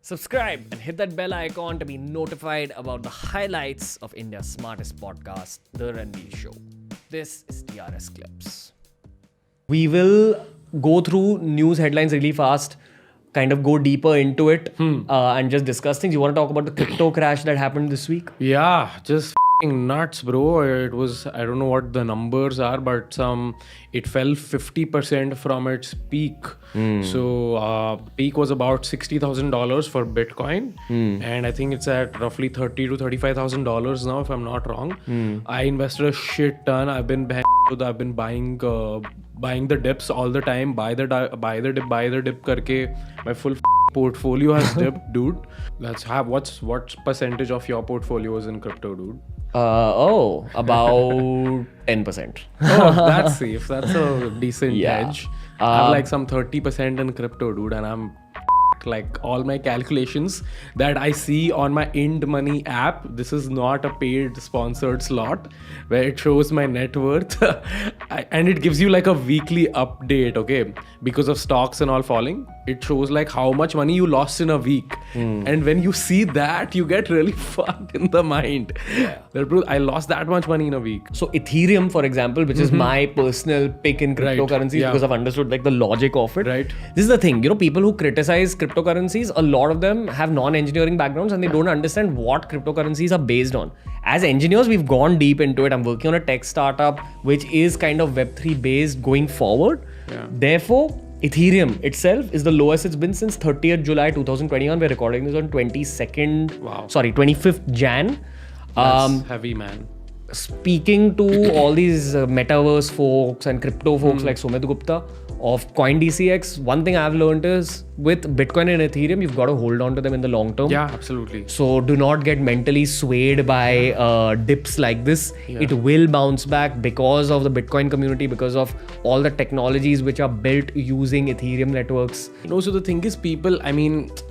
Subscribe and hit that bell icon to be notified about the highlights of India's smartest podcast, The Ranveer Show. This is TRS Clips. We will go through news headlines really fast, kind of go deeper into it, and just discuss things. You want to talk about the crypto crash that happened this week? Yeah, just nuts, bro. It was, I don't know what the numbers are, but it fell 50% from its peak. So peak was about $60,000 for Bitcoin, and I think it's at roughly $30,000 to $35,000 now, if I'm not wrong. I invested a shit ton. I've been buying the dips all the time. Buy the dip karke. My full portfolio has dipped, dude. What's percentage of your portfolio is in crypto, dude? About 10%. Oh, that's safe. That's a decent hedge. I have like some 30% in crypto, dude, and I'm like all my calculations that I see on my Ind Money app. This is not a paid sponsored slot where it shows my net worth and it gives you like a weekly update, okay? Because of stocks and all falling, it shows like how much money you lost in a week. And when you see that, you get really fucked in the mind. That, bro, I lost that much money in a week. So Ethereum, for example, which is my personal pick in cryptocurrencies because I've understood like the logic of it. Right. This is the thing, people who criticize cryptocurrencies, a lot of them have non-engineering backgrounds and they don't understand what cryptocurrencies are based on. As engineers, we've gone deep into it. I'm working on a tech startup which is kind of Web3 based going forward. Therefore, Ethereum itself is the lowest it's been since 30th July 2021. We're recording this on 25th Jan. That's heavy, man. Speaking to all these metaverse folks and crypto folks like Sumit Gupta of CoinDCX, one thing I've learned is with Bitcoin and Ethereum, you've got to hold on to them in the long term. Yeah, absolutely. So do not get mentally swayed by dips like this. It will bounce back because of the Bitcoin community, because of all the technologies which are built using Ethereum networks. No, so the thing is,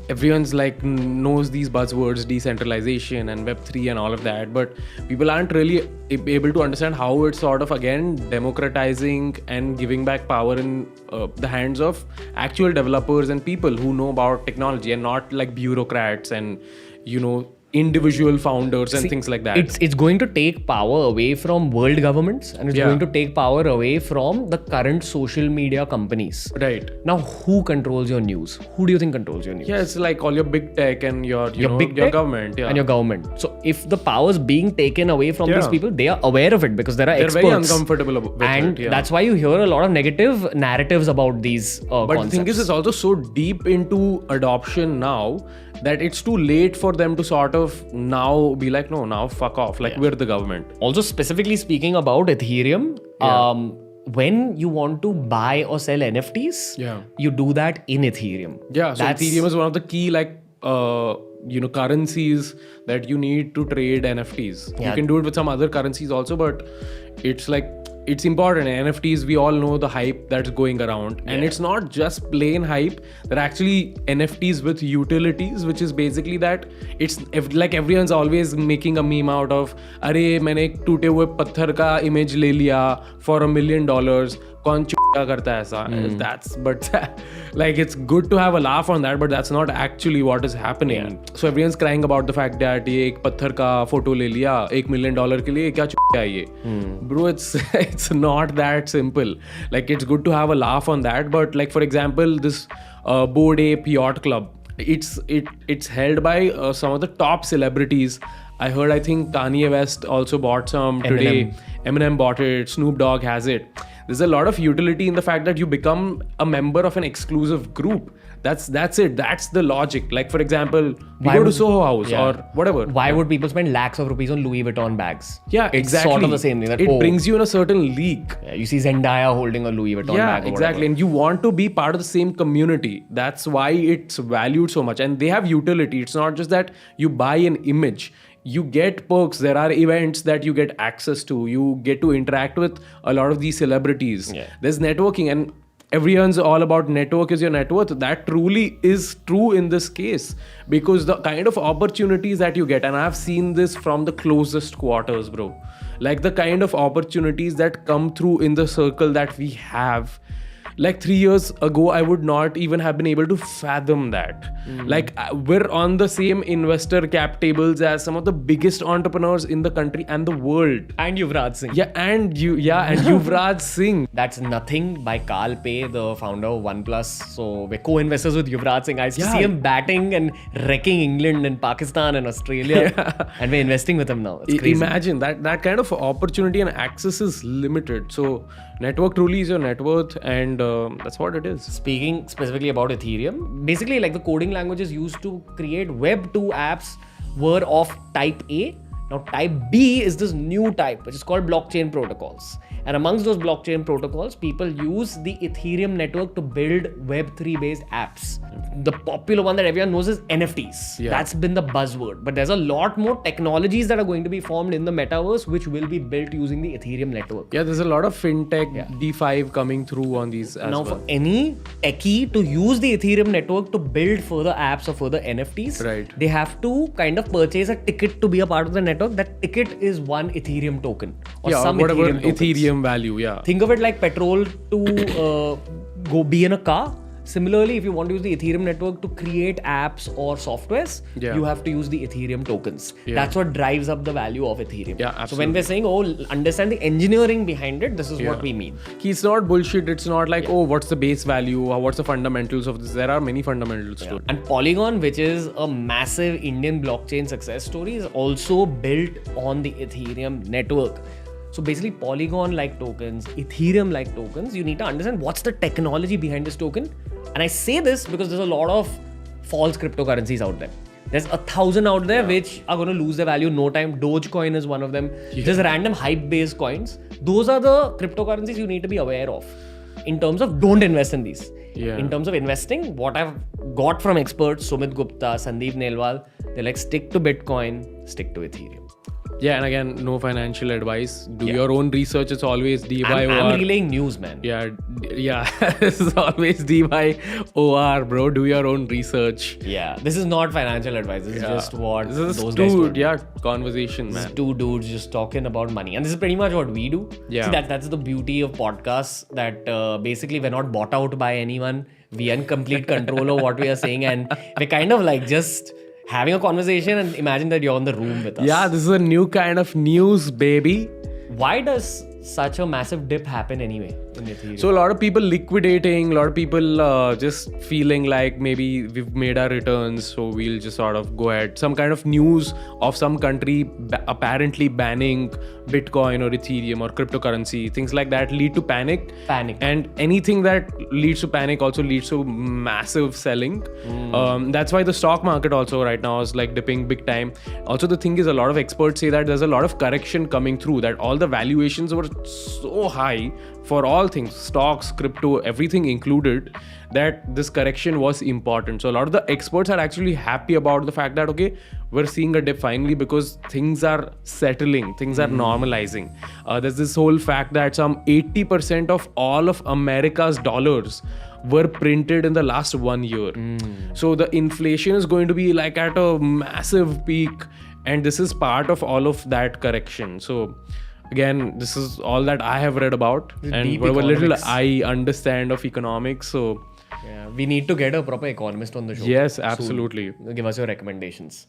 everyone's like knows these buzzwords, decentralization and Web3 and all of that, but people aren't really able to understand how it's sort of again democratizing and giving back power in the hands of actual developers and people who know about technology and not like bureaucrats and individual founders and things like that. It's going to take power away from world governments and it's going to take power away from the current social media companies. Right. Now, who controls your news? Who do you think controls your news? Yeah, it's like all your big tech and your government. Yeah. And your government. So if the power is being taken away from these people, they are aware of it because there are experts. They're very uncomfortable with and it. that's why you hear a lot of negative narratives about these But concepts. the thing is, it's also so deep into adoption now that it's too late for them to sort of now be like, no, now fuck off. Like, we're the government. Also, specifically speaking about Ethereum, when you want to buy or sell NFTs, you do that in Ethereum. Yeah, so Ethereum is one of the key currencies that you need to trade NFTs. You can do it with some other currencies also, but it's important. NFTs, we all know the hype that's going around, and it's not just plain hype. There are actually NFTs with utilities, which is basically that it's like everyone's always making a meme out of, "Arey, मैंने एक टूटे हुए पत्थर का image ले लिया for $1 million. कौन चुका करता है ऐसा?" But like it's good to have a laugh on that, but that's not actually what is happening. So everyone's crying about the fact that ये एक पत्थर का photo ले लिया $1 million के लिए, क्या चुका है ये? Bro, it's not that simple. Like it's good to have a laugh on that, but like for example, this Bored Ape Yacht Club, it's held by some of the top celebrities. I think Kanye West also bought some today. Eminem bought it. Snoop Dogg has it. There's a lot of utility in the fact that you become a member of an exclusive group. That's it. That's the logic. Like for example, we go to Soho House or whatever. Why would people spend lakhs of rupees on Louis Vuitton bags? Yeah, it's sort of the same thing. It brings you in a certain league. Yeah, you see Zendaya holding a Louis Vuitton bag. Yeah, exactly. And you want to be part of the same community. That's why it's valued so much. And they have utility. It's not just that you buy an image. You get perks. There are events that you get access to. You get to interact with a lot of these celebrities. There's networking, and everyone's all about network is your net worth. That truly is true in this case, because the kind of opportunities that you get, and I've seen this from the closest quarters, bro. Like the kind of opportunities that come through in the circle that we have. like 3 years ago, I would not even have been able to fathom that. Like we're on the same investor cap tables as some of the biggest entrepreneurs in the country and the world. And Yuvraj Singh. And Yuvraj Singh. That's Nothing by Carl Pei, the founder of OnePlus. So we're co-investors with Yuvraj Singh. I see him batting and wrecking England and Pakistan and Australia. And we're investing with him now. It's crazy. Imagine that kind of opportunity and access is limited. So network truly is your net worth, and that's what it is. Speaking specifically about Ethereum, basically like the coding languages used to create Web 2 apps were of type A. Now type B is this new type, which is called blockchain protocols. And amongst those blockchain protocols, people use the Ethereum network to build Web3 based apps. The popular one that everyone knows is NFTs. That's been the buzzword. But there's a lot more technologies that are going to be formed in the metaverse, which will be built using the Ethereum network. Yeah, there's a lot of fintech, DeFi coming through on these as now, well. for any techie to use the Ethereum network to build further apps or further NFTs, they have to kind of purchase a ticket to be a part of the network. That ticket is one Ethereum token or some whatever Ethereum value. Think of it like petrol to go be in a car. Similarly, if you want to use the Ethereum network to create apps or softwares, you have to use the Ethereum tokens. That's what drives up the value of Ethereum. So when we're saying, understand the engineering behind it, this is what we mean. It's not bullshit. It's not like, what's the base value or what's the fundamentals of this. There are many fundamentals to it. And Polygon, which is a massive Indian blockchain success story, is also built on the Ethereum network. So basically Polygon-like tokens, Ethereum-like tokens, you need to understand what's the technology behind this token. And I say this because there's a lot of false cryptocurrencies out there. There's 1,000 out there which are going to lose their value in no time. Dogecoin is one of them. Just random hype-based coins. Those are the cryptocurrencies you need to be aware of. In terms of don't invest in these. In terms of investing, what I've got from experts, Sumit Gupta, Sandeep Nelwal, they're like, stick to Bitcoin, stick to Ethereum. Yeah, and again, no financial advice. Do your own research. It's always D by OR. I'm relaying news, man. Yeah. This is always D by OR, bro. Do your own research. Yeah, this is not financial advice. This is just what this is those guys do. Conversation, man. This is two dudes just talking about money, and this is pretty much what we do. See, that's the beauty of podcasts. That basically we're not bought out by anyone. We are in complete control of what we are saying, and we're kind of like just having a conversation, and imagine that you're in the room with us. Yeah, this is a new kind of news, baby. Why does such a massive dip happen anyway in Ethereum? So a lot of people liquidating, a lot of people just feeling like maybe we've made our returns, so we'll just sort of go ahead. Some kind of news of some country apparently banning Bitcoin or Ethereum or cryptocurrency, things like that lead to panic. And anything that leads to panic also leads to massive selling. That's why the stock market also right now is like dipping big time. Also, the thing is, a lot of experts say that there's a lot of correction coming through, that all the valuations were so high for all things, stocks, crypto, everything included, that this correction was important. So a lot of the experts are actually happy about the fact that, okay, we're seeing a dip finally because things are settling, things are normalizing. There's this whole fact that some 80% of all of America's dollars were printed in the last 1 year. So the inflation is going to be like at a massive peak, and this is part of all of that correction. So again, this is all that I have read about, and whatever little I understand of economics. So we need to get a proper economist on the show. Yes, absolutely. Give us your recommendations.